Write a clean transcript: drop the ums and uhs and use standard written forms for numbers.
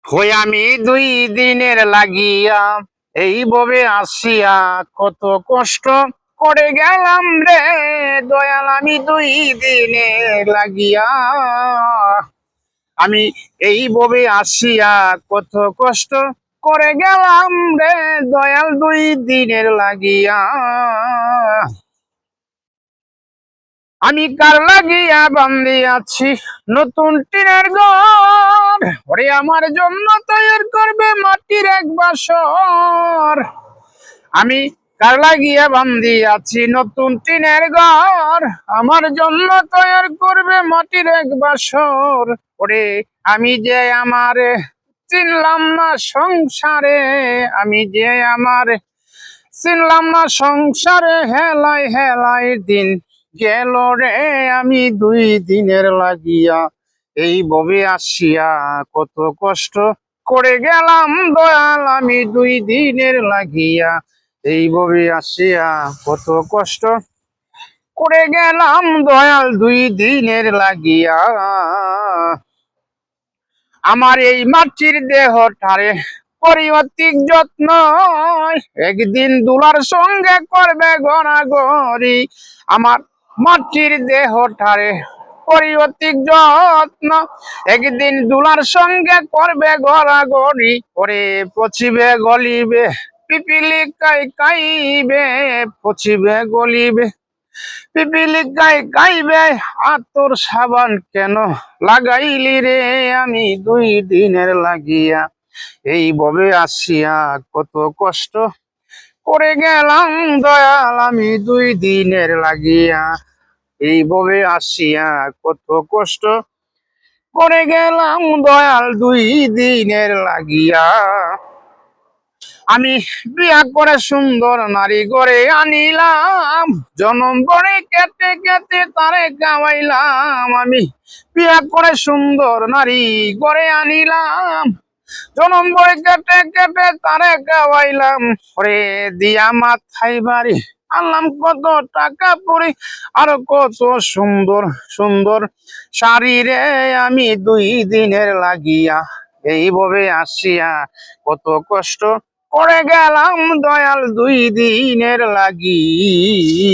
হই আমি 2 দিনের লাগিয়া এইভাবে আসিয়া কত কষ্ট করে গেলাম রে দয়াল। আমি 2 দিনের লাগিয়া আমি এইভাবে আসিয়া কত কষ্ট করে গেলাম রে দয়াল 2 দিনের লাগিয়া। আমি কার লাগিয়া বান্ধি আছি নতুন টিনের ঘর, ওরে আমার জন্য তৈরি করবে মাটির এক বাসর। আমি কার লাগিয়া বান্ধি আছি নতুন টিনের ঘর, আমার জন্য তৈরি করবে মাটির এক বাসর। ওরে আমি যে আমার চিনলাম না সংসারে, আমি যে আমার চিনলাম না সংসারে, হেলায় হেলায় দিন গেল রে। আমি 2 দিনের লাগিয়া এই ববে আসিয়া কত কষ্ট করে গেলাম দয়াল। আমি 2 দিনের লাগিয়া এই ববে আসিয়া কত কষ্ট করে গেলাম দয়াল 2 দিনের লাগিয়া। আমার এই মাটির দেহটারে পরিবর্তিক যত্ন, একদিন দুলার সঙ্গে করবে গড়াগড়ি। আমার মাটির দেহটারে পরিবর্তিক যত্ন, একদিন দুলার সঙ্গে করবে গড়াগড়ি। ওরে পচিবে গলিবে পিপিলি কাইবে, পচিবে গলিবে পিপিলি গাইবে আতর সাবান কেন লাগাইলি রে। আমি 2 দিনের লাগিয়া এই ববে আসিয়া কত কষ্ট করে গেলাম দয়াল। আমি 2 দিনের লাগিয়া এই ববে আসিয়া কত কষ্ট করে গেলাম দয়াল 2 দিনের লাগিয়া। আমি বিয়া করে সুন্দর নারী গড়ে আনিলাম, জনম বড়ে কেটে কেটে তারে গাওয়াইলাম। আমি বিয়া করে সুন্দর নারী গড়ে আনিলাম, জনম বড়ে কেটে কেটে তারে গাওয়াইলাম। ওরে দিয়া মাথায় বাড়ি আনলাম কত টাকা পড়ি, আর কত সুন্দর সুন্দর শাড়ি রে। আমি 2 দিনের লাগিয়া এইভাবে আসিয়া কত কষ্ট করে গেলাম দয়াল 2 দিনের লাগিয়া।